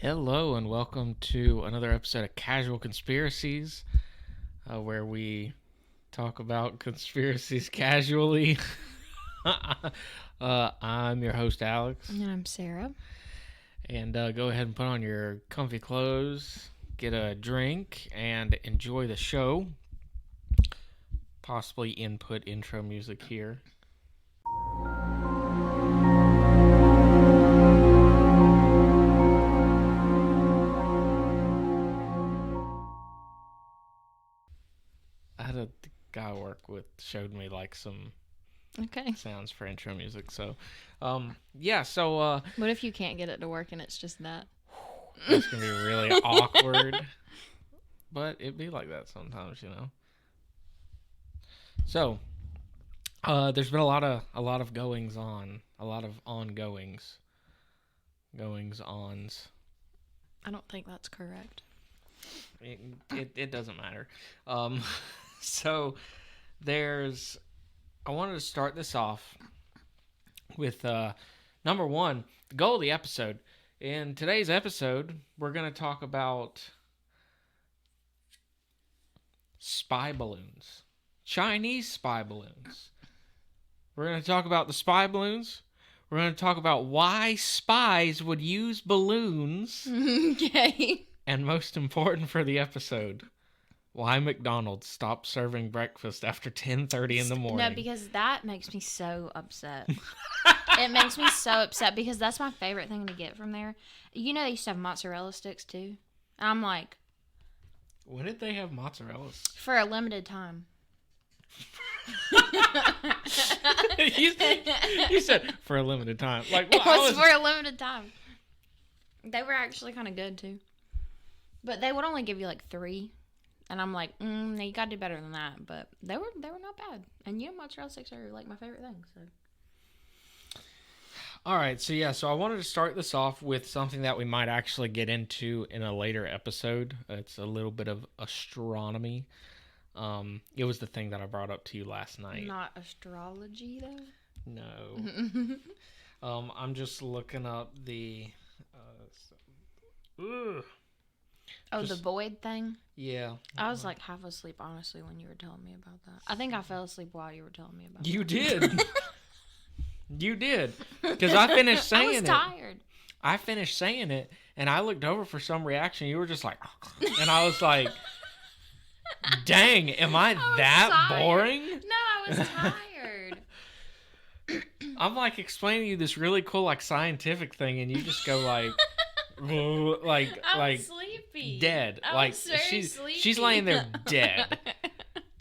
Hello and welcome to another episode of Casual Conspiracies, where we talk about conspiracies casually. I'm your host, Alex. And I'm Sarah. And go ahead and put on your comfy clothes, get a drink, and enjoy the show. Possibly input intro music here. I had a guy I work with showed me like some sounds for intro music. So, So, what if you can't get it to work and it's just that? It's gonna be really awkward. But it'd be like that sometimes, you know. So, there's been a lot of goings on, a lot of goings ons. I don't think that's correct. It doesn't matter. So I wanted to start this off with number one, the goal of the episode. In today's episode, we're going to talk about spy balloons, Chinese spy balloons. We're going to talk about the spy balloons. We're going to talk about why spies would use balloons. Okay. And most important for the episode, why McDonald's stopped serving breakfast after 10:30 in the morning. No, because that makes me so upset. It makes me so upset because that's my favorite thing to get from there. You know they used to have mozzarella sticks too. And I'm like, when did they have mozzarella? For a limited time. you said for a limited time. Like, well, it was for a limited time. They were actually kind of good too. But they would only give you like 3. And I'm like, you gotta do better than that. But they were not bad. And you know, mozzarella sticks are like my favorite thing. So. All right, so I wanted to start this off with something that we might actually get into in a later episode. It's a little bit of astronomy. It was the thing that I brought up to you last night. Not astrology, though? No. I'm just looking up the... the void thing? Yeah. I was like half asleep, honestly, when you were telling me about that. I think I fell asleep while you were telling me about You did. You did. Because I finished saying it. I was tired. I finished saying it, and I looked over for some reaction. You were just like... And I was like... Dang, am I that tired. boring? No, I was tired. I'm like explaining to you this really cool like scientific thing, and you just go like, I'm sleepy. Dead. I was very sleepy. She's laying there dead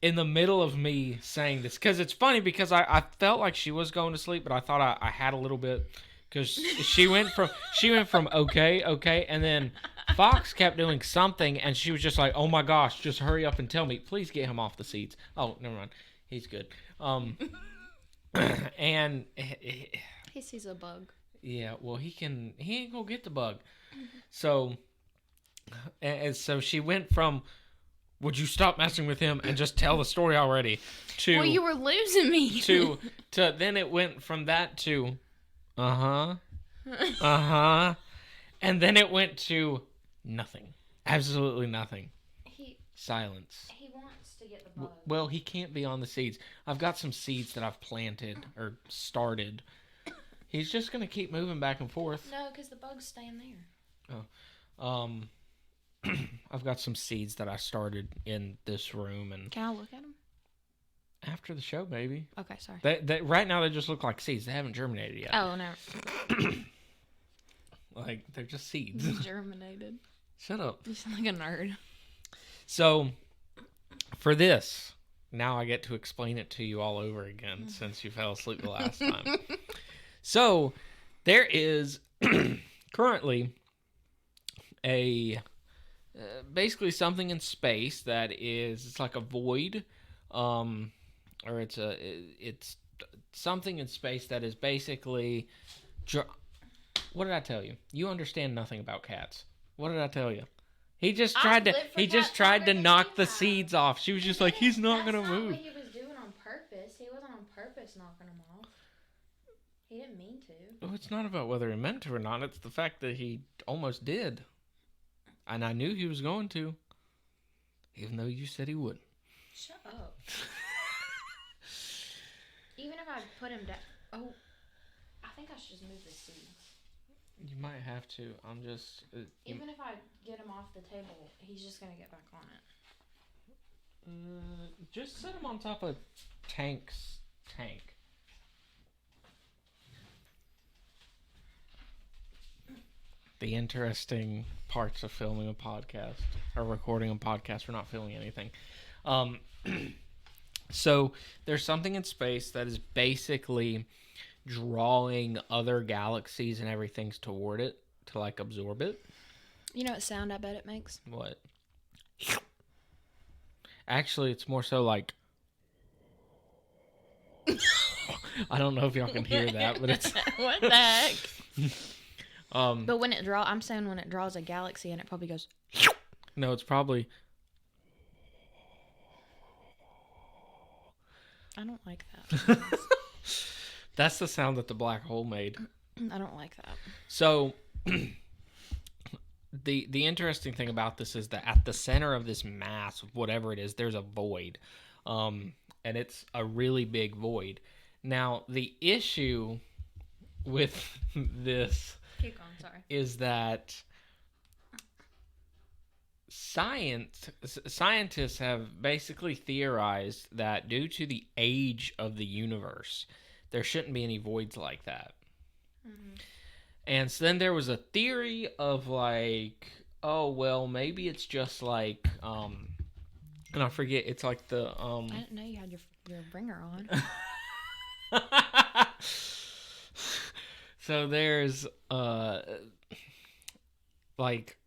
in the middle of me saying this because it's funny because I felt like she was going to sleep, but I thought I had a little bit because she went from okay, and then Fox kept doing something, and she was just like, "Oh my gosh, just hurry up and tell me, please get him off the seats." Oh, never mind, he's good. And he sees a bug. Yeah, well, he ain't gonna get the bug. So, and so she went from, "Would you stop messing with him and just tell the story already?" to, well, you were losing me. to then it went from that to, and then it went to nothing, absolutely nothing. Silence. He wants to get the bug. Well, he can't be on the seeds. I've got some seeds that I've planted or started. He's just gonna keep moving back and forth. No, because the bug's staying there. Oh, I've got some seeds that I started in this room, and can I look at them after the show, maybe? Okay, sorry. They right now they just look like seeds. They haven't germinated yet. Oh no. Like they're just seeds. Germinated. Shut up. You sound like a nerd. So, for this, now I get to explain it to you all over again since you fell asleep the last time. So, there is currently basically something in space that it's like a void, or it's something in space that is basically. What did I tell you? You understand nothing about cats. What did I tell you? He just tried to knock the seeds off. She was just like, he's not gonna move. That's not what he was doing on purpose. He wasn't on purpose knocking them off. He didn't mean to. Oh, it's not about whether he meant to or not. It's the fact that he almost did. And I knew he was going to. Even though you said he wouldn't. Shut up. Even if I put him down. Oh, I think I should just move the seat. You might have to. I'm just... Even if I get him off the table, he's just going to get back on it. Just set him on top of Tank's tank. The interesting parts of filming a podcast or recording a podcast. We're not filming anything. So there's something in space that is basically drawing other galaxies and everything toward it to like absorb it. You know what sound I bet it makes? What? Actually, it's more so like... I don't know if y'all can hear that, but it's... What the heck? But when it I'm saying when it draws a galaxy and it probably goes... No, it's probably... I don't like that. That's the sound that the black hole made. I don't like that. So, the interesting thing about this is that at the center of this mass, whatever it is, there's a void. And it's a really big void. Now, the issue with this Keep going, sorry. is that scientists have basically theorized that due to the age of the universe, there shouldn't be any voids like that. Mm-hmm. And so then there was a theory of like, oh, well, maybe it's just like, and I forget, it's like the... I didn't know you had your ringer on. So there's, like...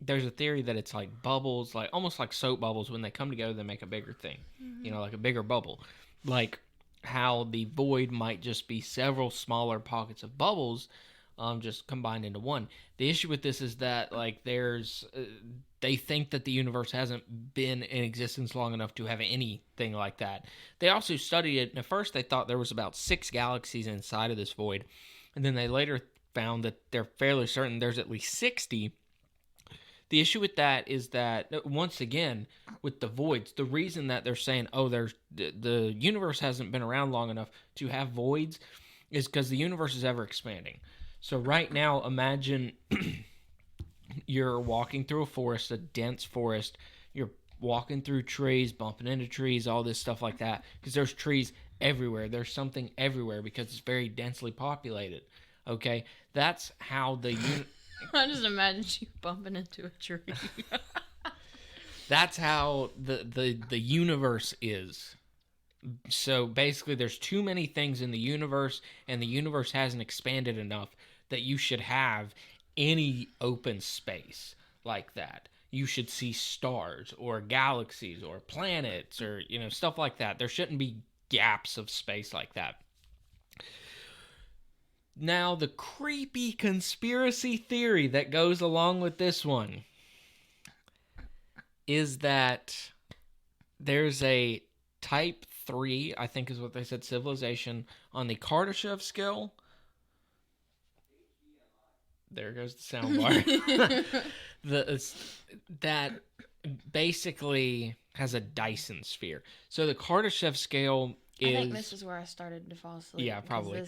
There's a theory that it's like bubbles, like almost like soap bubbles. When they come together, they make a bigger thing. Mm-hmm. You know, like a bigger bubble. Like how the void might just be several smaller pockets of bubbles just combined into one. The issue with this is that like there's... they think that the universe hasn't been in existence long enough to have anything like that. They also studied it, and at first they thought there was about 6 galaxies inside of this void. And then they later found that they're fairly certain there's at least 60. The issue with that is that, once again, with the voids, the reason that they're saying, oh, the universe hasn't been around long enough to have voids is because the universe is ever expanding. So right now, imagine you're walking through a forest, a dense forest. You're walking through trees, bumping into trees, all this stuff like that, because there's trees everywhere. There's something everywhere because it's very densely populated. Okay? That's how the... I just imagine you bumping into a tree. That's how the universe is. So basically there's too many things in the universe, and the universe hasn't expanded enough that you should have any open space like that. You should see stars or galaxies or planets or, you know, stuff like that. There shouldn't be gaps of space like that. Now, the creepy conspiracy theory that goes along with this one is that there's a type 3, I think is what they said, civilization on the Kardashev scale. There goes the soundbar. That basically has a Dyson sphere. So the Kardashev scale is... I think this is where I started to fall asleep. Yeah, probably.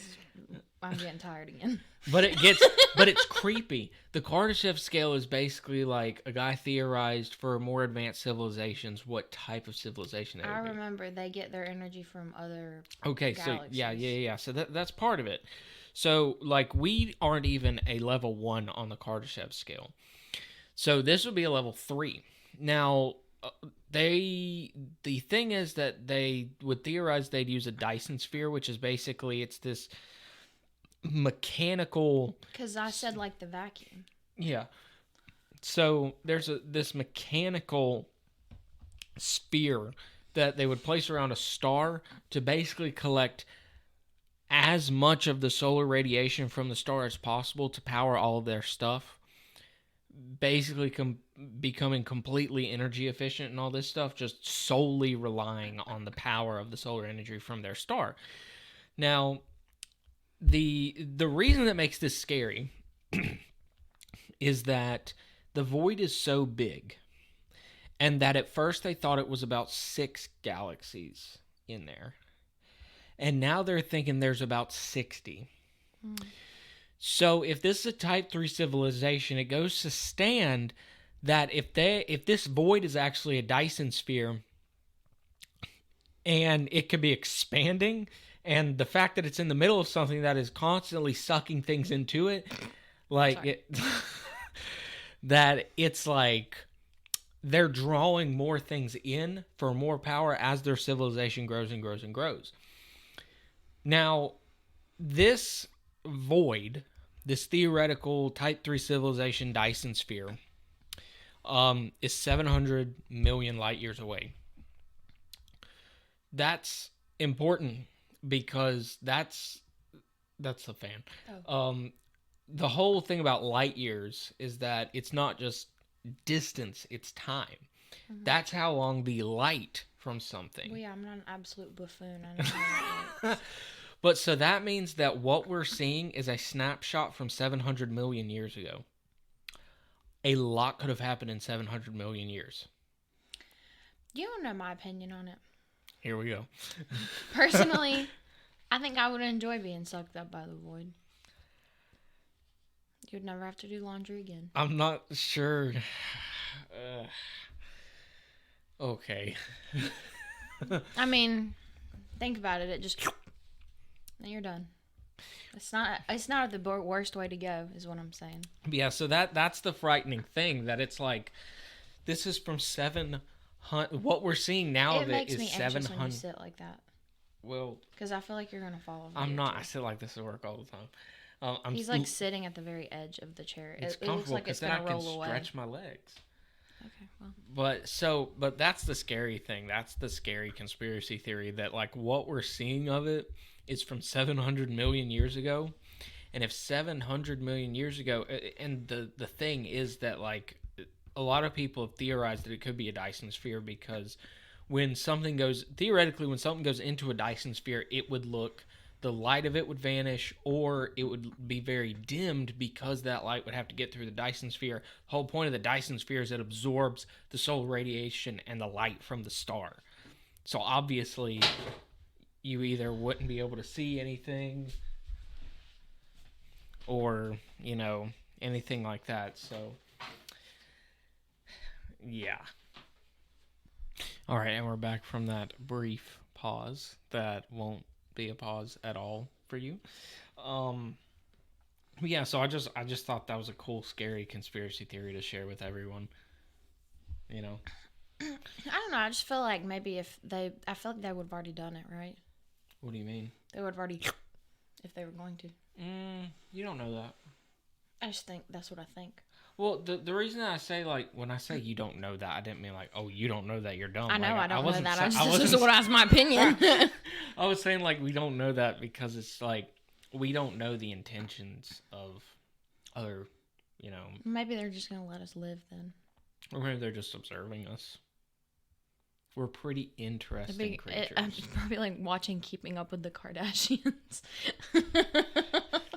I'm getting tired again. But it's creepy. The Kardashev scale is basically like a guy theorized for more advanced civilizations what type of civilization they would be. Remember they get their energy from other galaxies. So yeah. So that's part of it. So like we aren't even a level 1 on the Kardashev scale. So this would be a level 3. Now the thing is that they would theorize they'd use a Dyson sphere, which is basically it's this mechanical... Because I said like the vacuum. Yeah. So there's this mechanical sphere that they would place around a star to basically collect as much of the solar radiation from the star as possible to power all of their stuff. Basically becoming completely energy efficient and all this stuff, just solely relying on the power of the solar energy from their star. Now, the reason that makes this scary is that the void is so big, and that at first they thought it was about 6 galaxies in there, and now they're thinking there's about 60. So if this is a Type 3 civilization, it goes to stand that if this void is actually a Dyson sphere, and it could be expanding, and the fact that it's in the middle of something that is constantly sucking things into it, that it's like they're drawing more things in for more power as their civilization grows and grows and grows. Now, this void, this theoretical Type 3 civilization Dyson sphere, is 700 million light years away. That's important because that's the fan. The whole thing about light years is that it's not just distance, it's time. Mm-hmm. That's how long the light from something. Well, yeah, I'm not an absolute buffoon. I know. But so that means that what we're seeing is a snapshot from 700 million years ago. A lot could have happened in 700 million years. You don't know my opinion on it. Here we go. Personally, I think I would enjoy being sucked up by the void. You'd never have to do laundry again. I'm not sure. Okay. I mean, think about it. It just... Then you're done. It's not the worst way to go, is what I'm saying. Yeah, so that's the frightening thing, that it's like, this is from 700... What we're seeing now it of it makes is me 700... anxious when you sit like that. Well... Because I feel like you're going to fall over. I'm not. I sit like this at work all the time. He's like sitting at the very edge of the chair. It's it looks like it's going to roll away. Stretch my legs. Okay, well. But that's the scary thing. That's the scary conspiracy theory, that like what we're seeing of it is from 700 million years ago. And if 700 million years ago, and the thing is that like a lot of people have theorized that it could be a Dyson sphere, because when something goes into a Dyson sphere, it would look, the light of it would vanish, or it would be very dimmed because that light would have to get through the Dyson sphere. The whole point of the Dyson sphere is it absorbs the solar radiation and the light from the star. So obviously, you either wouldn't be able to see anything, or, you know, anything like that. So, yeah. All right, and we're back from that brief pause that won't be a pause at all for you. Yeah, so I just thought that was a cool, scary conspiracy theory to share with everyone. You know? I don't know. I just feel like maybe I feel like they would have already done it, right? What do you mean? They would have already, if they were going to. You don't know that. I just think that's what I think. Well, the reason I say, like, when I say you don't know that, I didn't mean like, oh, you don't know that, you're dumb. I know, like, I don't know that. This is what I was my opinion. I was saying, like, we don't know that because it's like, we don't know the intentions of other, you know. Maybe they're just going to let us live then. Or maybe they're just observing us. We're pretty interesting creatures. I'm probably like watching Keeping Up with the Kardashians.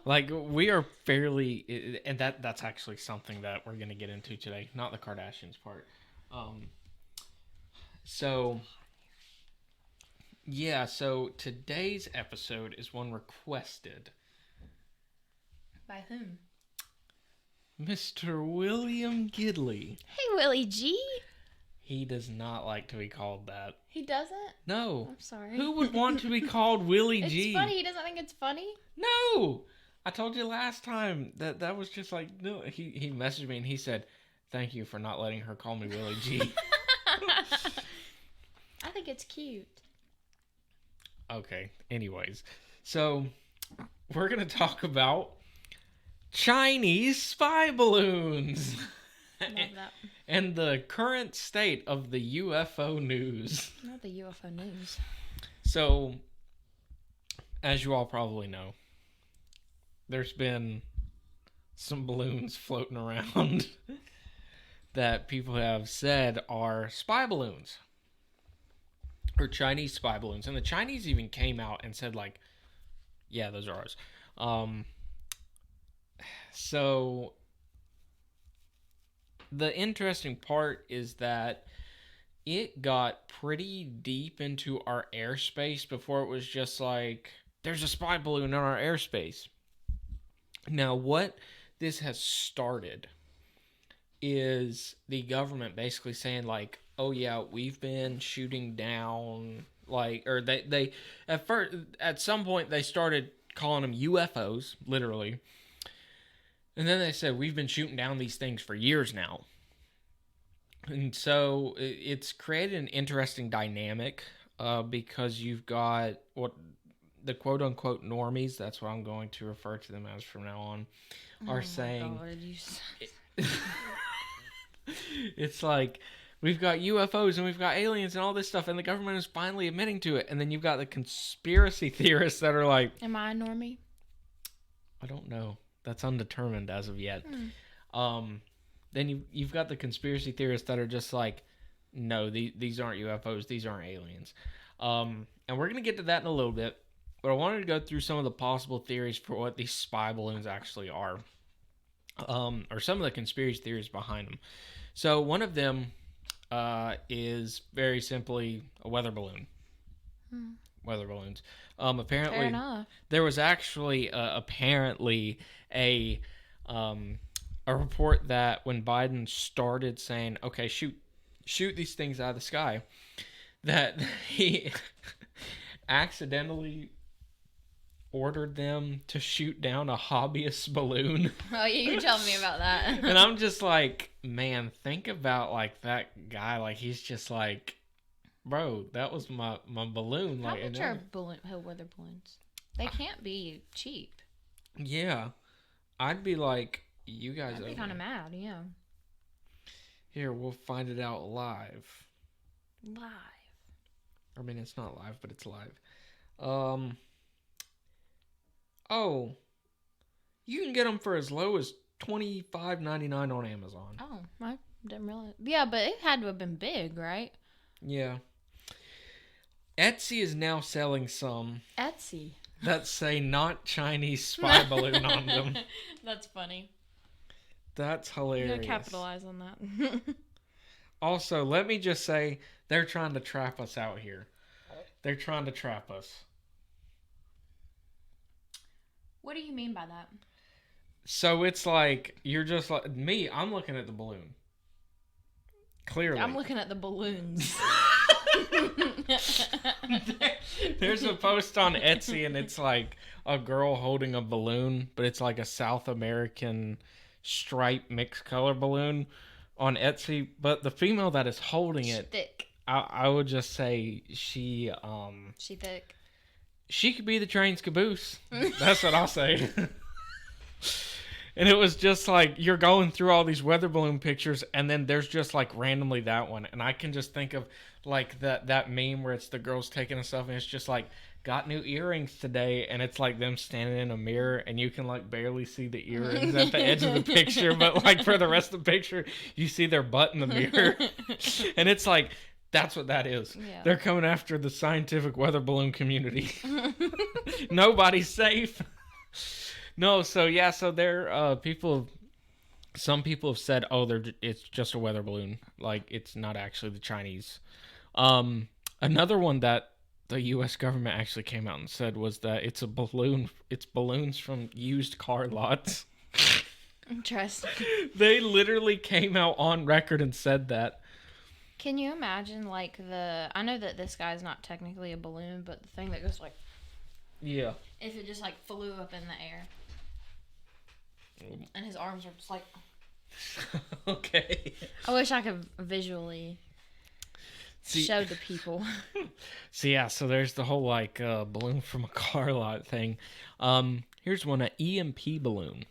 Like, we are fairly, and that's actually something that we're going to get into today, not the Kardashians part. So today's episode is one requested. By whom? Mr. William Gidley. Hey, Willie G. He does not like to be called that. He doesn't? No. I'm sorry. Who would want to be called Willie G? It's funny. He doesn't think it's funny? No. I told you last time that was just like, no. He messaged me and he said, thank you for not letting her call me Willie G. I think it's cute. Okay. Anyways. So, we're going to talk about Chinese spy balloons. Love that. And the current state of the UFO news. Not the UFO news. So, as you all probably know, there's been some balloons floating around that people have said are spy balloons. Or Chinese spy balloons. And the Chinese even came out and said, like, yeah, those are ours. Um, so the interesting part is that it got pretty deep into our airspace before it was just like, there's a spy balloon in our airspace. Now, what this has started is the government basically saying, like, oh yeah, we've been shooting down, like, or they at first, at some point they started calling them UFOs, literally. And then they said, we've been shooting down these things for years now. And so it's created an interesting dynamic because you've got what the quote unquote normies, that's what I'm going to refer to them as from now on, are saying. It's like, we've got UFOs and we've got aliens and all this stuff, and the government is finally admitting to it. And then you've got the conspiracy theorists that are like, am I a normie? I don't know. That's undetermined as of yet. Then you've got the conspiracy theorists that are just like, no, these aren't UFOs, these aren't aliens. And we're going to get to that in a little bit, but I wanted to go through some of the possible theories for what these spy balloons actually are, or some of the conspiracy theories behind them. So one of them is very simply a weather balloon. Weather balloons. Apparently, Fair enough. there was actually apparently a report that when Biden started saying, okay, shoot these things out of the sky, that he accidentally ordered them to shoot down a hobbyist balloon. Oh, yeah, you're telling me about that. And I'm just like, man, think about like that guy. Like, he's just like, bro, that was my balloon. How Like, much are weather balloons? They can't be cheap. yeah, I'd be like, you guys. I'd be kind of mad, yeah. Here, we'll find it out live. Live. I mean, it's not live, but it's live. Oh, you can get them for as low as $25.99 on Amazon. Oh, I didn't realize. Yeah, but it had to have been big, right? Yeah. Etsy is now selling some Etsy. that say not Chinese spy balloon on them. That's funny. That's You hilarious. gotta capitalize on that. Also, let me just say, they're trying to trap us out here. They're trying to trap us. What do you mean by that? So it's like, you're just like me, I'm looking at the balloon. Clearly. I'm looking at the balloons. There's a post on Etsy and it's like a girl holding a balloon, but it's like a South American stripe mixed color balloon on Etsy. But the female that is holding it, thick. I would just say she thick. She could be the train's caboose. That's what I'll say. And it was just like, you're going through all these weather balloon pictures, and then there's just like randomly that one. And I can just think of like that meme where it's the girls taking a selfie, and it's just like, got new earrings today, and it's like them standing in a mirror, and you can like barely see the earrings at the edge of the picture, but like for the rest of the picture, you see their butt in the mirror. And it's like, that's what that is. Yeah. They're coming after the scientific weather balloon community. Nobody's safe. No, so yeah, so there, some people have said, oh, it's just a weather balloon. Like, it's not actually the Chinese. Another one that the U.S. government actually came out and said was that it's a balloon. It's balloons from used car lots. Interesting. They literally came out on record and said that. Can you imagine, like, I know that this guy's not technically a balloon, but the thing that goes, like... Yeah. If it just, like, flew up in the air. And his arms are just, like... Okay. I wish I could visually show the people. So, yeah, so there's the whole, like, balloon from a car lot thing. Here's one, an EMP balloon.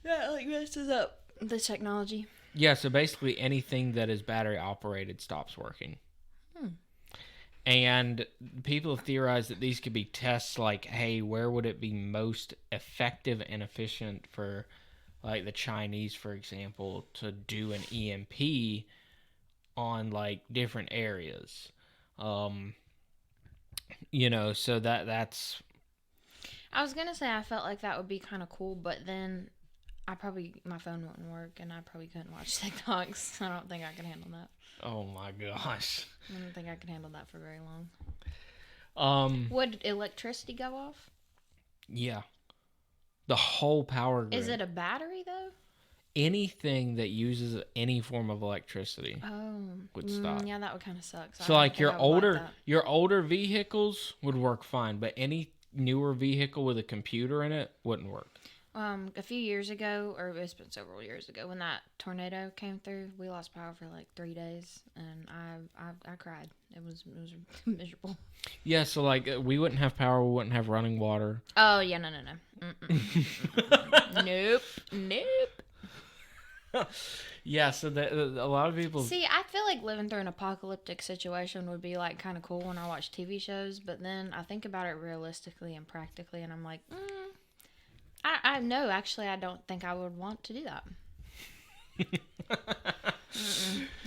That, like, messes up the technology. Yeah, so basically anything that is battery operated stops working. And people have theorized that these could be tests like, hey, where would it be most effective and efficient for, like, the Chinese, for example, to do an EMP on, like, different areas. You know, so that's... I was gonna say I felt like that would be kind of cool, but then my phone wouldn't work, and I probably couldn't watch TikToks. I don't think I could handle that. Oh my gosh. I don't think I could handle that for very long. Would electricity go off? Yeah. The whole power grid. Is it a battery though? Anything that uses any form of electricity would stop. Yeah, that would kind of suck. So like your older vehicles would work fine, but any newer vehicle with a computer in it wouldn't work. A few years ago, or it's been several years ago, when that tornado came through, we lost power for like 3 days, and I cried. It was miserable. Yeah, so like we wouldn't have power, we wouldn't have running water. Oh yeah, no. Nope. Yeah, so a lot of people see. I feel like living through an apocalyptic situation would be like kind of cool when I watch TV shows, but then I think about it realistically and practically, and I'm like, I know. Actually, I don't think I would want to do that. I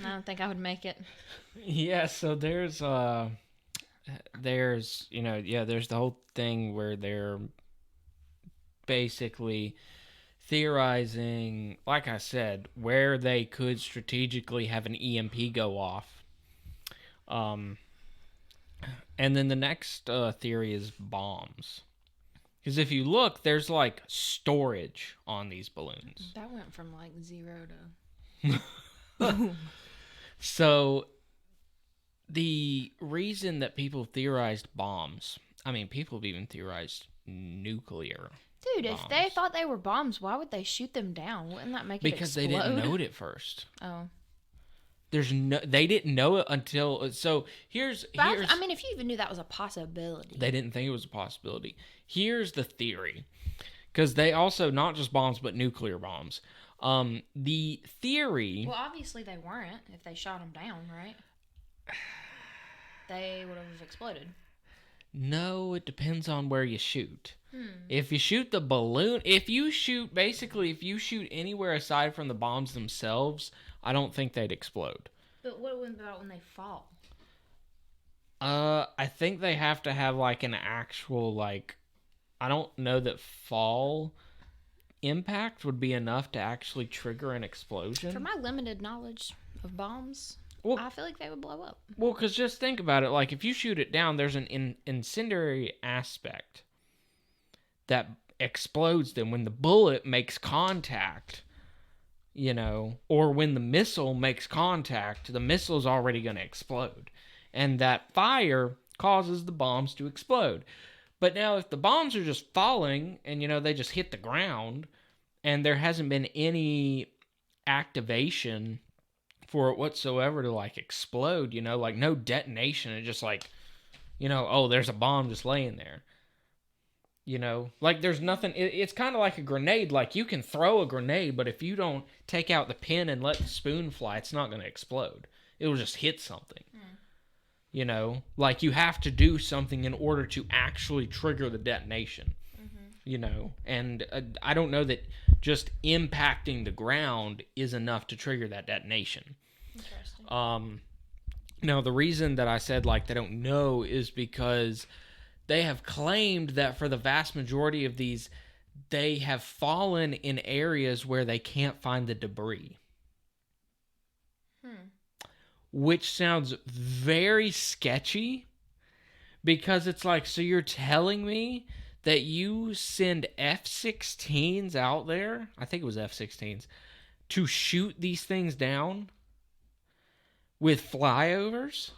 don't think I would make it. Yeah, so there's the whole thing where they're basically theorizing, like I said, where they could strategically have an EMP go off. And then the next theory is bombs. Because if you look, there's like storage on these balloons. That went from like 0 to... So the reason that people theorized bombs, I mean, people have even theorized nuclear. Dude, bombs. If they thought they were bombs, why would they shoot them down? Wouldn't that make it explode? Because they didn't know it at first. Oh. They didn't know it until, so here's I mean, if you even knew that was a possibility. They didn't think it was a possibility. Here's the theory. Because they also, not just bombs, but nuclear bombs. The theory... Well, obviously they weren't if they shot them down, right? They would have exploded. No, it depends on where you shoot. If you shoot the balloon, if you shoot anywhere aside from the bombs themselves, I don't think they'd explode. But what about when they fall? I think they have to have like an actual, like, I don't know that fall impact would be enough to actually trigger an explosion. From my limited knowledge of bombs, I feel like they would blow up. Well, because just think about it. Like, if you shoot it down, there's an incendiary aspect that explodes them when the bullet makes contact, or when the missile makes contact, the missile's already going to explode. And that fire causes the bombs to explode. But now if the bombs are just falling and, they just hit the ground and there hasn't been any activation for it whatsoever to, like, explode, like no detonation, it's just like, oh, there's a bomb just laying there. Like there's nothing, it's kind of like a grenade. Like you can throw a grenade, but if you don't take out the pin and let the spoon fly, it's not going to explode. It'll just hit something. Like you have to do something in order to actually trigger the detonation. And I don't know that just impacting the ground is enough to trigger that detonation. Interesting. Now the reason that I said like they don't know is because they have claimed that for the vast majority of these, they have fallen in areas where they can't find the debris. Which sounds very sketchy, because it's like, so you're telling me that you send F-16s out there, I think it was F-16s, to shoot these things down with flyovers,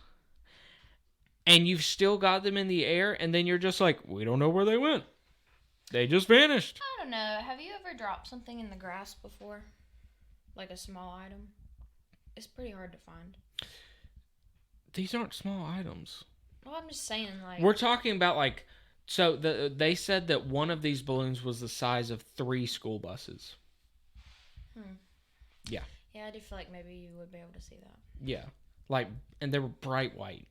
and you've still got them in the air, and then you're just like, we don't know where they went. They just vanished. I don't know. Have you ever dropped something in the grass before? Like a small item? It's pretty hard to find. These aren't small items. Well, I'm just saying, like... We're talking about, like... So, they said that one of these balloons was the size of 3 school buses. Yeah. Yeah, I do feel like maybe you would be able to see that. Yeah. Like, and they were bright white.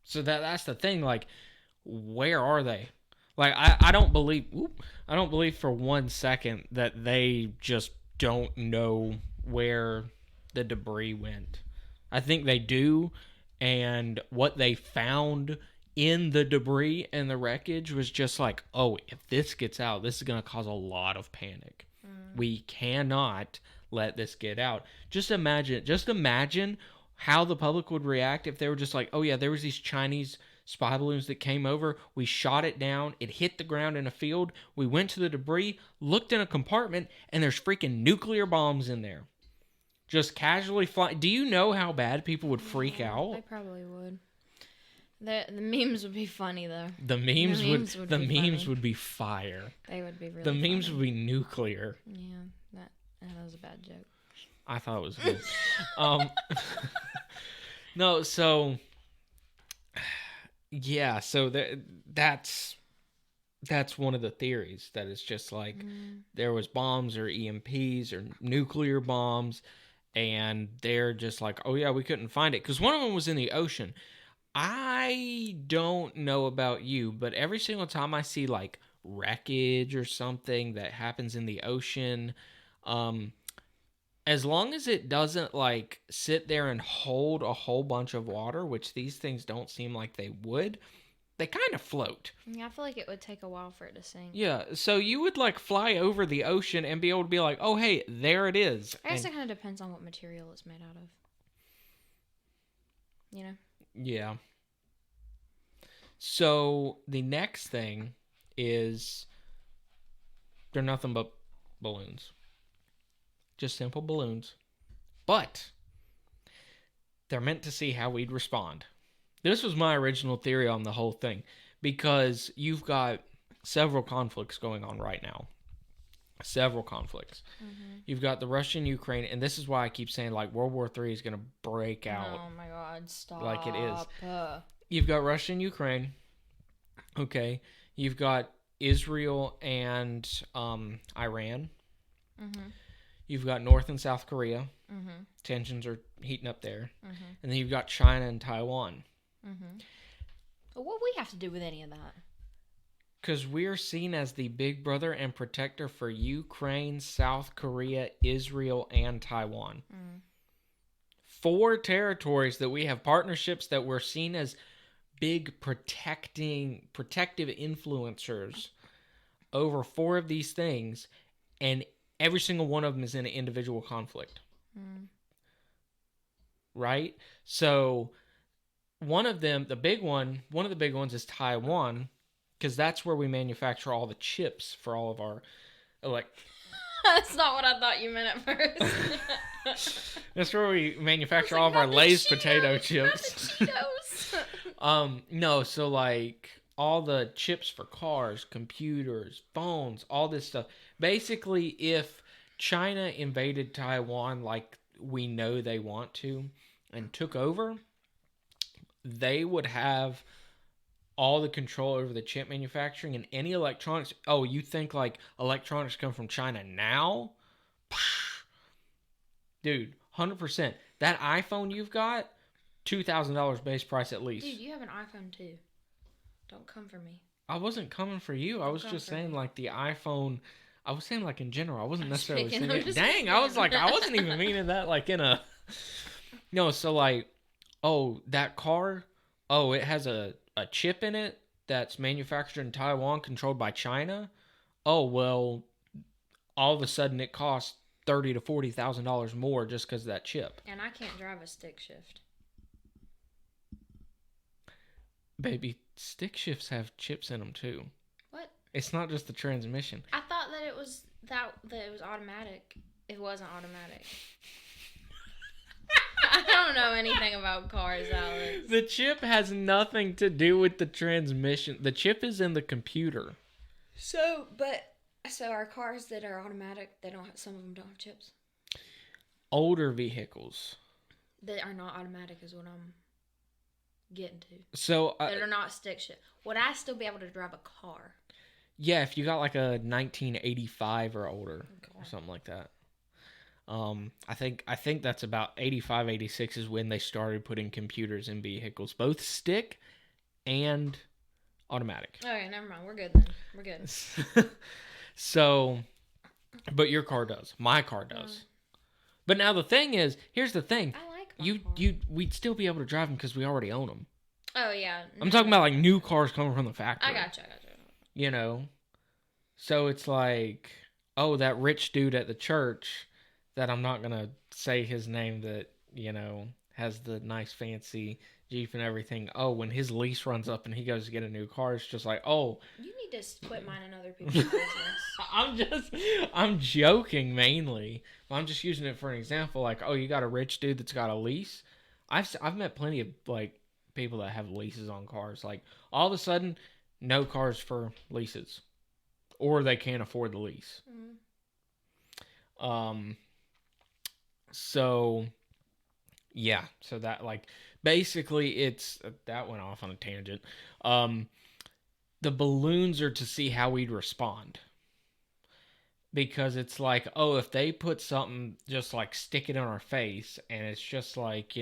So that's the thing, like, where are they? Like, I don't believe for 1 second that they just don't know where the debris went. I think they do, and what they found in the debris and the wreckage was just like, oh, if this gets out, this is going to cause a lot of panic. We cannot let this get out. Just imagine how the public would react if they were just like, oh yeah, there was these Chinese spy balloons that came over. We shot it down. It hit the ground in a field. We went to the debris, looked in a compartment, and there's freaking nuclear bombs in there. Just casually flying. Do you know how bad people would freak out? They probably would. The memes would be funny though. The memes would be fire. They would be really. The memes funny. would be nuclear. Yeah, that was a bad joke. I thought it was good. No, so yeah, so that's one of the theories, that it's just like there was bombs or EMPs or nuclear bombs, and they're just like, oh yeah, we couldn't find it because one of them was in the ocean. I don't know about you, but every single time I see like wreckage or something that happens in the ocean, as long as it doesn't like sit there and hold a whole bunch of water, which these things don't seem like they would, they kind of float. Yeah, I feel like it would take a while for it to sink. Yeah, so you would like fly over the ocean and be able to be like, oh hey, there it is. I guess it kind of depends on what material it's made out of. You know? Yeah. So the next thing is they're nothing but balloons. Just simple balloons. But they're meant to see how we'd respond. This was my original theory on the whole thing, because you've got several conflicts going on right now. Several conflicts. Mm-hmm. You've got the Russian-Ukraine, and this is why I keep saying like World War III is going to break out. Oh my God, stop. Like it is. You've got Russia and Ukraine. Okay. You've got Israel and Iran. Mm-hmm. You've got North and South Korea. Mm-hmm. Tensions are heating up there. Mm-hmm. And then you've got China and Taiwan. Mm-hmm. Well, what do we have to do with any of that? Because we're seen as the big brother and protector for Ukraine, South Korea, Israel, and Taiwan. Mm. 4 territories that we have partnerships that we're seen as big protective influencers over 4 of these things, and every single one of them is in an individual conflict. Mm. Right? So one of the big ones is Taiwan, because that's where we manufacture all the chips for all of our That's not what I thought you meant at first. That's where we manufacture all of our Lay's potato chips. No, so like all the chips for cars, computers, phones, all this stuff. Basically, if China invaded Taiwan like we know they want to and took over, they would have all the control over the chip manufacturing and any electronics. Oh, you think like electronics come from China now? Dude, 100%. That iPhone you've got, $2,000 base price at least. Dude, you have an iPhone too. Don't come for me. I wasn't coming for you. I was just saying like the iPhone. I was saying like in general. I wasn't necessarily saying it. Dang, I was like, I wasn't even meaning that like in a... No, so like, oh, that car, oh, it has a chip in it that's manufactured in Taiwan, controlled by China. Oh, well, all of a sudden it costs $30,000 to $40,000 more just because of that chip. And I can't drive a stick shift. Baby, stick shifts have chips in them too. What? It's not just the transmission. I thought that it was that it was automatic. It wasn't automatic. I don't know anything about cars, Alex. The chip has nothing to do with the transmission. The chip is in the computer. So our cars that are automatic, some of them don't have chips? Older vehicles that are not automatic is what I'm getting to. So that are not stick shift. Would I still be able to drive a car? Yeah, if you got like a 1985 or older or something like that. I think that's about 85, 86 is when they started putting computers in vehicles, both stick and automatic. Okay, never mind. We're good then. We're good. So, but your car does. My car does. But now the thing is, here's the thing. I like my car. We'd still be able to drive them because we already own them. Oh, yeah. I'm talking about like new cars coming from the factory. I gotcha. You know? So it's like, oh, that rich dude at the church that I'm not going to say his name that, has the nice fancy Jeep and everything. Oh, when his lease runs up and he goes to get a new car, it's just like, oh. You need to quit minding other people's business. I'm joking mainly. I'm just using it for an example. Like, oh, you got a rich dude that's got a lease. I've met plenty of like people that have leases on cars. Like all of a sudden, no cars for leases, or they can't afford the lease. So yeah, so that like basically it's that went off on a tangent. The balloons are to see how we'd respond. Because it's like, oh, if they put something, just like stick it in our face, and it's just like,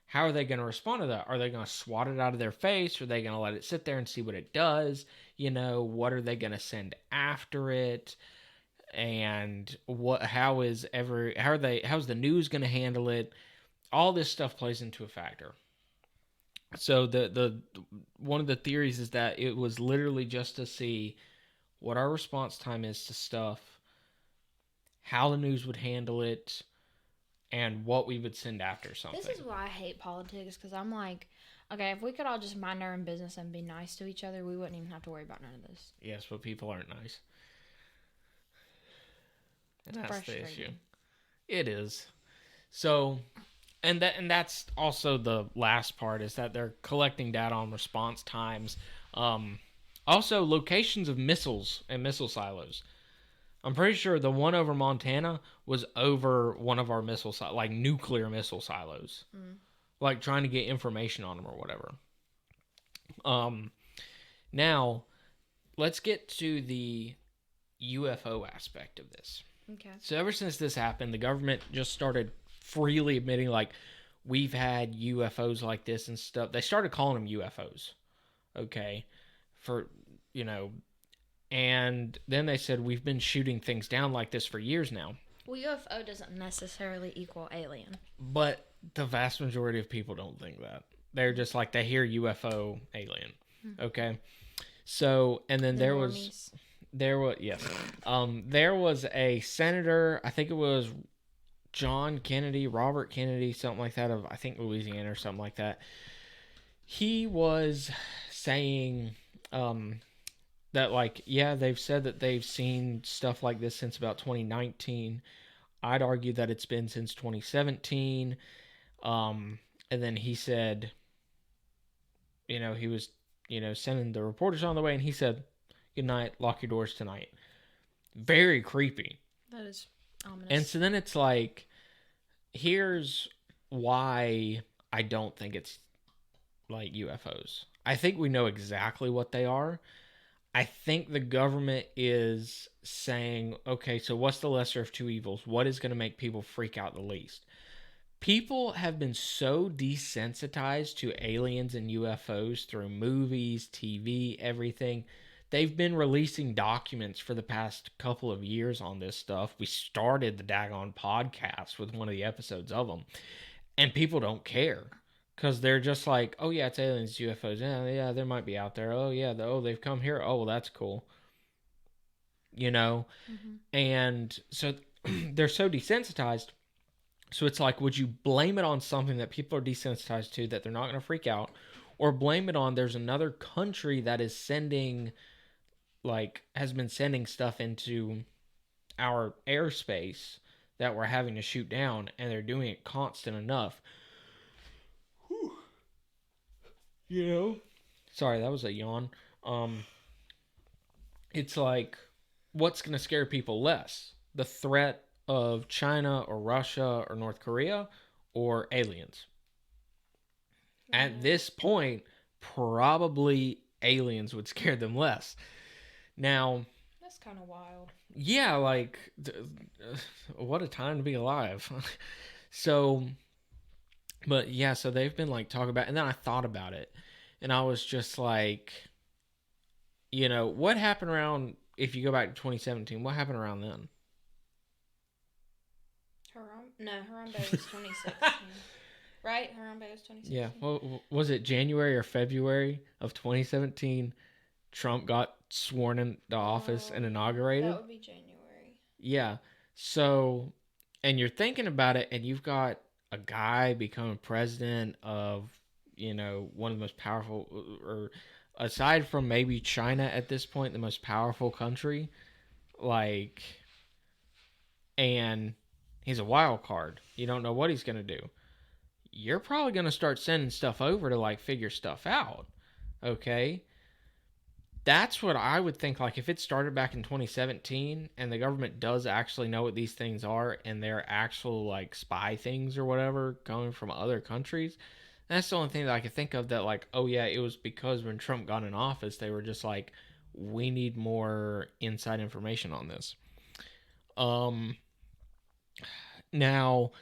how are they going to respond to that? Are they going to swat it out of their face? Are they going to let it sit there and see what it does? What are they going to send after it? And how's the news going to handle it? All this stuff plays into a factor. So the one of the theories is that it was literally just to see what our response time is to stuff, how the news would handle it, and what we would send after something. This is why I hate politics, because I'm like, okay, if we could all just mind our own business and be nice to each other, we wouldn't even have to worry about none of this. Yes, but people aren't nice. And that's the issue. It is. So, and that's also the last part, is that they're collecting data on response times. Also, locations of missiles and missile silos. I'm pretty sure the one over Montana was over one of our like nuclear missile silos. Like trying to get information on them or whatever. Now, let's get to the UFO aspect of this. Okay. So ever since this happened, the government just started freely admitting, like, we've had UFOs like this and stuff. They started calling them UFOs. Okay. And then they said, we've been shooting things down like this for years now. Well, UFO doesn't necessarily equal alien. But the vast majority of people don't think that. They're just like, they hear UFO, alien. Okay. So, and then there was a senator, I think it was Robert Kennedy, something like that, of I think Louisiana or something like that. He was saying that, like, yeah, they've said that they've seen stuff like this since about 2019. I'd argue that it's been since 2017. And then he said, he was, sending the reporters on the way, and he said, good night, lock your doors tonight. Very creepy. That is ominous. And so then it's like, here's why I don't think it's like UFOs. I think we know exactly what they are. I think the government is saying, okay, so what's the lesser of two evils? What is going to make people freak out the least? People have been so desensitized to aliens and UFOs through movies, TV, everything. They've been releasing documents for the past couple of years on this stuff. We started the daggone podcast with one of the episodes of them. And people don't care. Because they're just like, oh yeah, it's aliens, UFOs. Yeah, they might be out there. Oh yeah, they've come here. Oh, well, that's cool. And so they're so desensitized. So it's like, would you blame it on something that people are desensitized to that they're not going to freak out? Or blame it on there's another country that is has been sending stuff into our airspace that we're having to shoot down, and they're doing it constant enough. Sorry, that was a yawn. It's like, what's going to scare people less? The threat of China or Russia or North Korea, or aliens? At this point, probably aliens would scare them less. Now, that's kind of wild. Yeah, like, what a time to be alive. So, but yeah, so they've been like talking about, and then I thought about it, and I was just like, what happened around, if you go back to 2017, what happened around then? Harambe was 2016. Right? Harambe was 2016. Yeah. Well, was it January or February of 2017? Trump got sworn into office and inaugurated. That would be January. Yeah. So, and you're thinking about it, and you've got a guy becoming president of, one of the most powerful, or aside from maybe China at this point, the most powerful country. Like, and he's a wild card. You don't know what he's going to do. You're probably going to start sending stuff over to, like, figure stuff out. Okay? That's what I would think. Like, if it started back in 2017 and the government does actually know what these things are and they're actual, like, spy things or whatever coming from other countries, that's the only thing that I could think of that, like, oh yeah, it was because when Trump got in office, they were just like, we need more inside information on this. Now,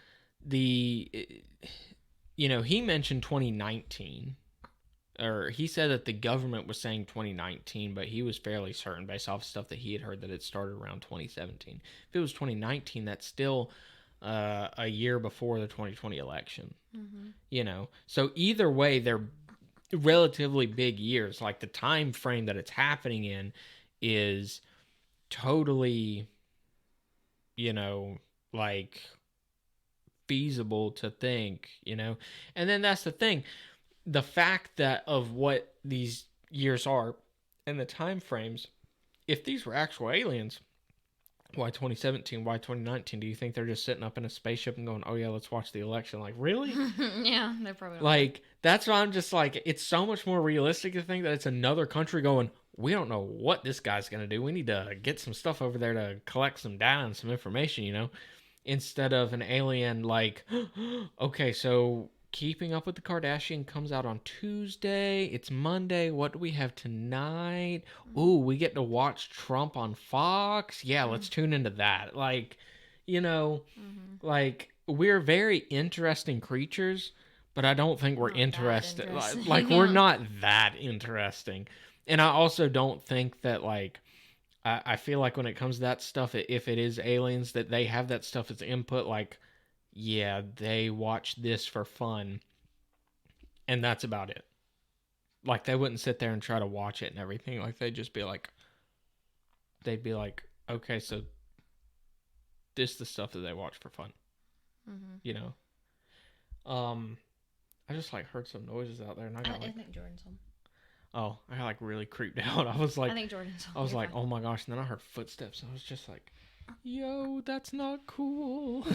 he mentioned 2019, or he said that the government was saying 2019, but he was fairly certain based off stuff that he had heard that it started around 2017. If it was 2019, that's still a year before the 2020 election. Mm-hmm. So either way, they're relatively big years. Like, the time frame that it's happening in is totally, like, feasible to think, and then that's the thing, the fact that of what these years are and the time frames, if these were actual aliens, why 2017, why 2019? Do you think they're just sitting up in a spaceship and going, oh yeah, let's watch the election? Like, really? Yeah, they're probably not. Like, that's why I'm just like, it's so much more realistic to think that it's another country going, we don't know what this guy's going to do. We need to get some stuff over there to collect some data and some information, instead of an alien like, okay, so Keeping Up with the Kardashian comes out on Tuesday. It's Monday. What do we have tonight? Ooh, we get to watch Trump on Fox. Yeah, let's tune into that. Like, like, we're very interesting creatures, but I don't think we're interested. Like, we're not that interesting. And I also don't think that, like, I feel like when it comes to that stuff, if it is aliens, that they have that stuff as input, like, yeah, they watch this for fun, and that's about it. Like, they wouldn't sit there and try to watch it and everything. Like, they'd be like, okay, so this is the stuff that they watch for fun. Mm-hmm. I just, like, heard some noises out there, and I think Jordan's home. Oh, I got, like, really creeped out. I was like, I think Jordan's home. I was like, oh my gosh, and then I heard footsteps, and I was just like, yo, that's not cool.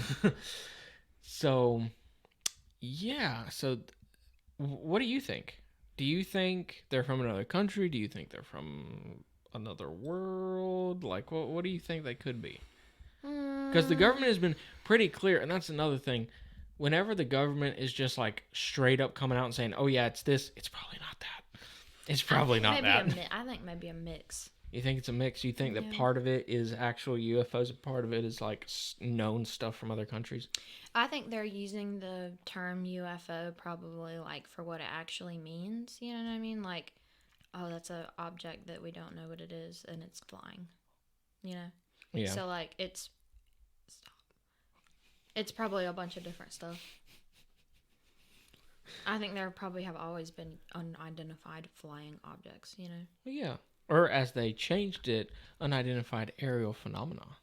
So, yeah. So, what do you think? Do you think they're from another country? Do you think they're from another world? Like, what do you think they could be? Because the government has been pretty clear, and that's another thing. Whenever the government is just, like, straight up coming out and saying, oh yeah, it's this, it's probably not that. It's probably not that. I think maybe a mix. You think it's a mix? You think that part of it is actual UFOs and part of it is, like, known stuff from other countries? I think they're using the term UFO probably, like, for what it actually means. You know what I mean? Like, oh, that's an object that we don't know what it is, and it's flying. Yeah. So, like, it's probably a bunch of different stuff. I think there probably have always been unidentified flying objects, Yeah. Or, as they changed it, unidentified aerial phenomena.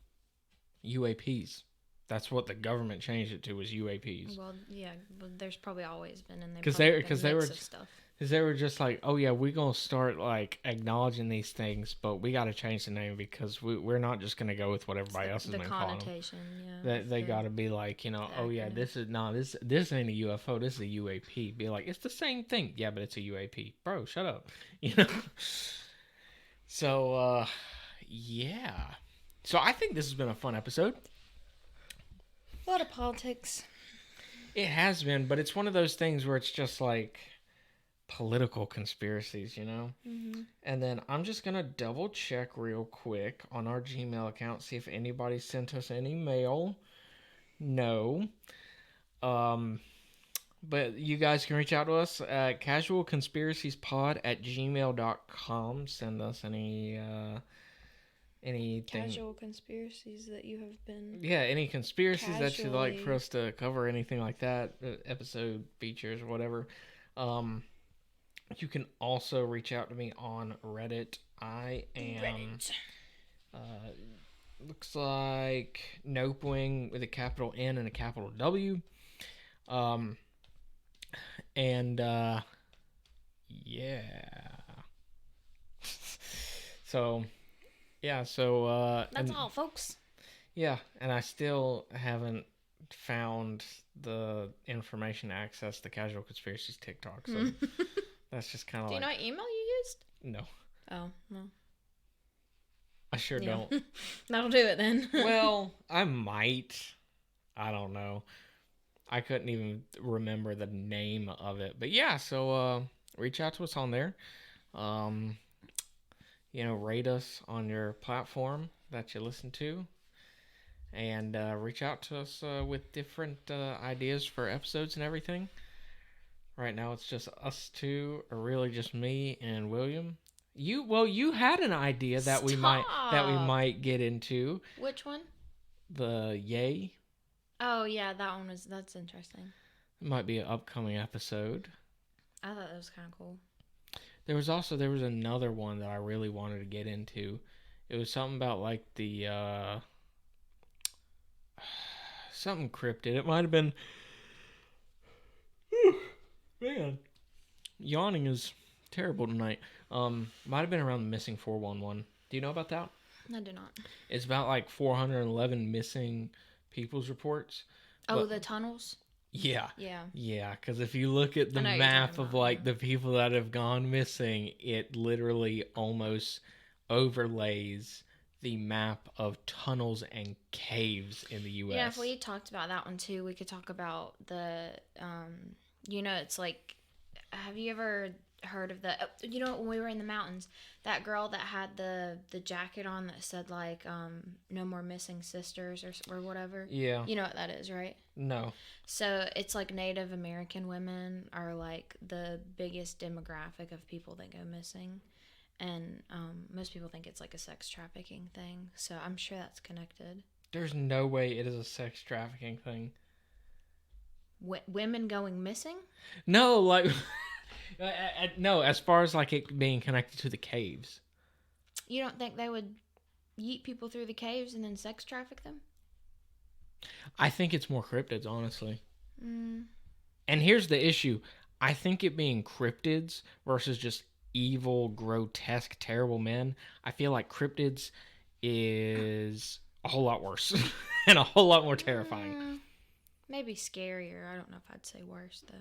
UAPs. That's what the government changed it to, was UAPs. Well, yeah, but there's probably always been, and because they were just like, oh yeah, we're gonna start, like, acknowledging these things, but we got to change the name because we're not just gonna go with what everybody else is gonna call them. The connotation, yeah. They got to be like, oh yeah, this ain't a UFO, this is a UAP. Be like, it's the same thing. Yeah, but it's a UAP, bro. Shut up. So, yeah. So I think this has been a fun episode. A lot of politics. It has been, but it's one of those things where it's just like political conspiracies, Mm-hmm. And then I'm just going to double check real quick on our Gmail account, see if anybody sent us any mail. No. But you guys can reach out to us at casualconspiraciespod@gmail.com. Send us any anything. Casual conspiracies that you have been. Yeah, any conspiracies that you'd like for Casually. us to cover, anything like that, episode features or whatever. You can also reach out to me on Reddit. I am. Reddit. Looks like Nopewing with a capital N and a capital W. And yeah. So yeah, That's all, folks. Yeah, and I still haven't found the information to access the Casual Conspiracies TikTok. So that's just kind of Do you like know what email you used? no, Oh, no. I sure Yeah. don't. That'll do it then. Well, I might. I don't know. I couldn't even remember the name of it. But yeah, so reach out to us on there. Rate us on your platform that you listen to. And reach out to us with different ideas for episodes and everything. Right now it's just us two, or really just me and William. You had an idea that we might get into. Which one? The Yay. Oh yeah, that's interesting. It might be an upcoming episode. I thought that was kind of cool. There was another one that I really wanted to get into. It was something about like the something cryptid. It might have been. Man, yawning is terrible tonight. Might have been around the missing 411. Do you know about that? I do not. It's about like 411 missing people's reports. Oh, But- the tunnels? Yeah. Yeah. Yeah, because if you look at the I know what you're map talking of about, like yeah. the people that have gone missing, it literally almost overlays the map of tunnels and caves in the U.S. Yeah, if we talked about that one too, we could talk about the, it's like, have you ever heard of when we were in the mountains, that girl that had the jacket on that said like, no more missing sisters or whatever? Yeah. You know what that is, right? No. So it's like Native American women are like the biggest demographic of people that go missing. And most people think it's like a sex trafficking thing. So I'm sure that's connected. There's no way it is a sex trafficking thing. Women going missing? No, like, no, as far as like it being connected to the caves. You don't think they would yeet people through the caves and then sex traffic them? I think it's more cryptids, honestly. Mm. And here's the issue. I think it being cryptids versus just evil, grotesque, terrible men, I feel like cryptids is a whole lot worse and a whole lot more terrifying. Maybe scarier. I don't know if I'd say worse, though.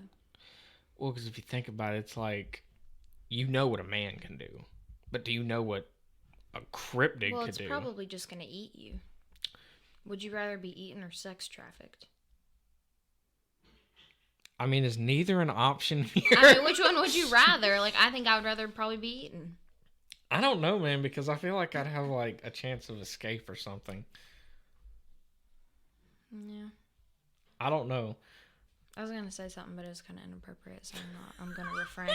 Well, because if you think about it, it's like, you know what a man can do, but do you know what a cryptid Well, could it's do? probably just going to eat you. Would you rather be eaten or sex trafficked? I mean, is neither an option here? I mean, which one would you rather? Like, I think I would rather probably be eaten. I don't know, man, because I feel like I'd have like a chance of escape or something. Yeah. I don't know. I was gonna say something, but it was kind of inappropriate, so I'm gonna refrain.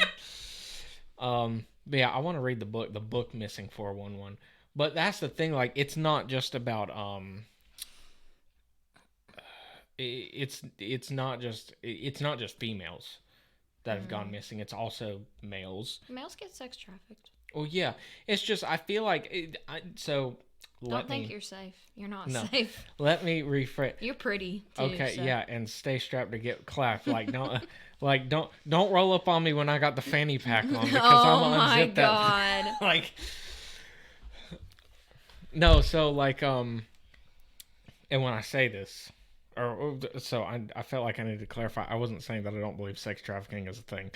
But yeah, I want to read the book Missing 411. But that's the thing, like, it's not just about it's not just females that have gone missing. It's also males. Males get sex trafficked. Well, yeah, it's just I feel like Don't think you're safe. You're not No. safe. let me rephrase. You're pretty too. Okay, so. yeah, and stay strapped to get clapped. Like don't roll up on me when I got the fanny pack on because Oh I'm gonna my unzip that. God. Like no, so like and when I say this, I felt like I needed to clarify. I wasn't saying that I don't believe sex trafficking is a thing.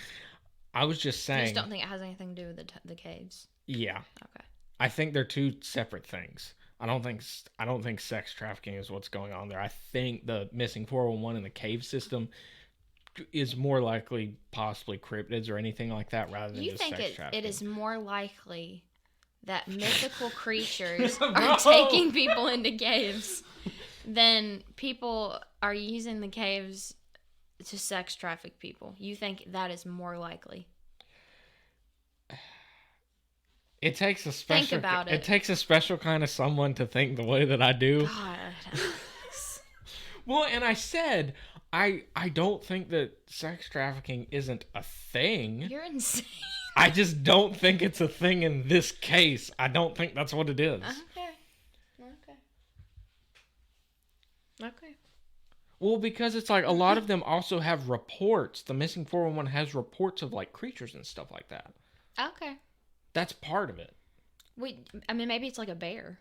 I was just You saying. just don't think it has anything to do with the caves. Yeah, Okay. I think they're two separate things. I don't think sex trafficking is what's going on there. I think the missing 411 in the cave system is more likely possibly cryptids or anything like that rather than You just think sex trafficking. it is more likely that mythical creatures No. are taking people into caves than people are using the caves to sex traffic people? You think that is more likely? It takes a special. about it. It takes a special kind of someone to think the way that I do. God. Well, and I said I don't think that sex trafficking isn't a thing. You're insane. I just don't think it's a thing in this case. I don't think that's what it is. Okay. Well, because it's like a lot of them also have reports. The missing 411 has reports of like creatures and stuff like that. Okay. That's part of it. Wait, I mean, maybe it's like a bear.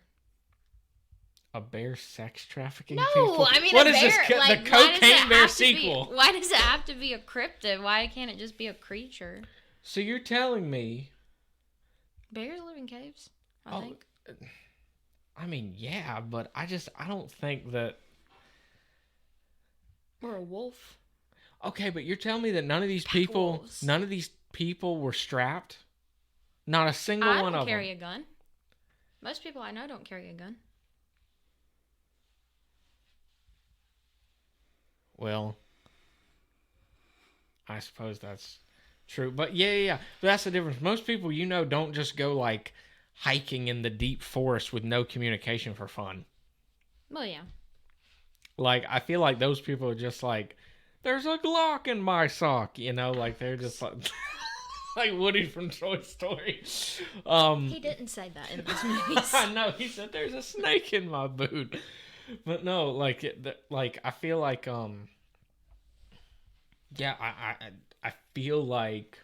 A bear sex trafficking No, people? I mean, what a is bear, this? like, The why does Cocaine it Bear have to be- sequel. Why does it have to be a cryptid? Why can't it just be a creature? So you're telling me? Bears live in caves, I think. I mean, yeah, but I don't think that. Or a wolf. Okay, but you're telling me that none of these wolves. people were strapped? Not a single I one don't of carry them. a gun. Most people I know don't carry a gun. Well, I suppose that's true. But yeah. But that's the difference. Most people don't just go like hiking in the deep forest with no communication for fun. Well, yeah. Like, I feel like those people are just like, there's a Glock in my sock, like they're just like, like Woody from Toy Story. He didn't say that in those movies. I know, he said there's a snake in my boot. But no, like, I feel like, yeah, I feel like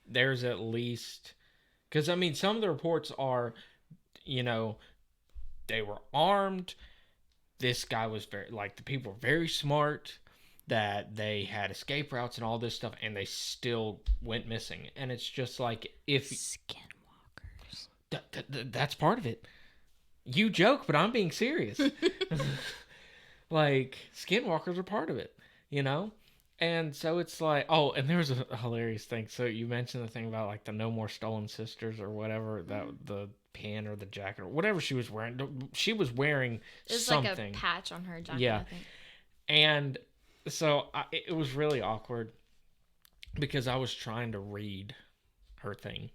there's at least, because, I mean, some of the reports are, they were armed. This guy was the people were very smart, that they had escape routes and all this stuff, and they still went missing. And it's just like, if Skinwalkers. That's part of it. You joke, but I'm being serious. Like, skinwalkers are part of it, And so it's like, oh, and there was a hilarious thing. So you mentioned the thing about like the No More Stolen Sisters or whatever, that the pin or the jacket or whatever she was wearing. She was wearing something. It was like a patch on her jacket, yeah. I think. And so it was really awkward because I was trying to read her thing.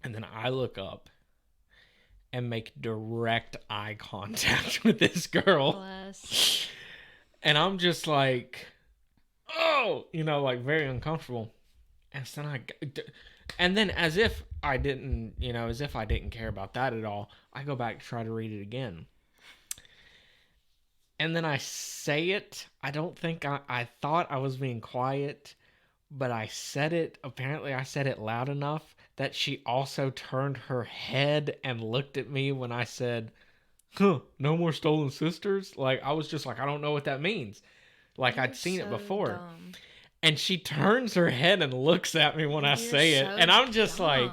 And then I look up and make direct eye contact with this girl. Bless. And I'm just like, oh, like very uncomfortable. And then as if I didn't care about that at all, I go back to try to read it again. And then I say it. I don't think I thought I was being quiet, but I said it. Apparently I said it loud enough that she also turned her head and looked at me when I said, no more stolen sisters. Like, I was just like, I don't know what that means. Like, I'd seen it before. Dumb. And she turns her head and looks at me when I say it. And I'm just dumb.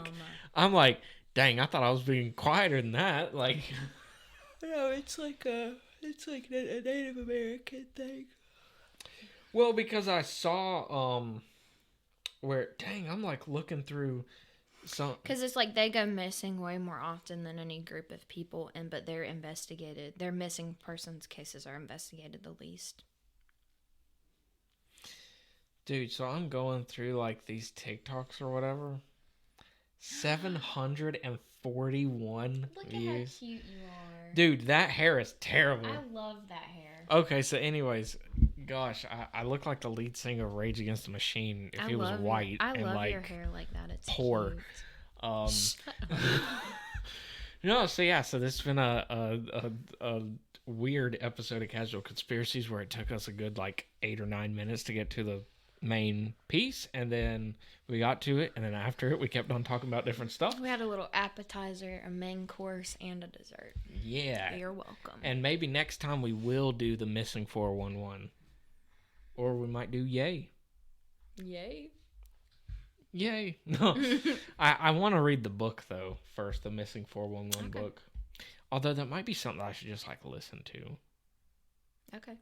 like, dang, I thought I was being quieter than that. Like, no, it's like a Native American thing. Well, because I saw, I'm like looking through some. Because it's like they go missing way more often than any group of people, but they're investigated. Their missing persons cases are investigated the least. Dude, so I'm going through like these TikToks or whatever. 741 Look views. at how cute you are. Dude, that hair is terrible. I love that hair. Okay, so anyways, gosh, I look like the lead singer of Rage Against the Machine if he was white I and love like your hair like that. It's poor. cute. No, so yeah, so this has been a weird episode of Casual Conspiracies where it took us a good like 8 or 9 minutes to get to the main piece, and then we got to it, and then after it we kept on talking about different stuff. We had a little appetizer, a main course, and a dessert. Yeah. You're welcome. And maybe next time we will do the missing 411. Or we might do Yay. Yay. Yay. No. I want to read the book though first, the missing 411 book. Although that might be something I should just like listen to. Okay.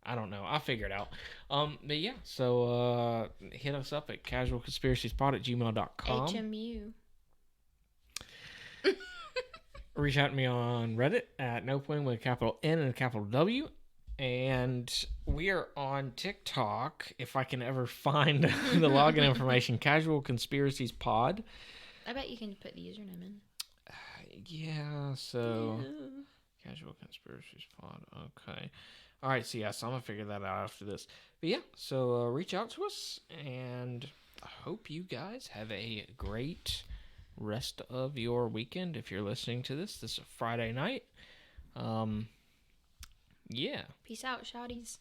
I don't know. I'll figure it out. But yeah, so hit us up at casualconspiraciespod@gmail.com. HMU. Reach out to me on Reddit at NoPoint with a capital N and a capital W. And we are on TikTok, if I can ever find the login information, Casual Conspiracies Pod. I bet you can put the username in. Yeah, so Casual Conspiracies Pod. Okay. All right, so yes, I'm gonna figure that out after this. But yeah, so reach out to us, and I hope you guys have a great rest of your weekend. If you're listening to this is a Friday night. Yeah. Peace out, shawties.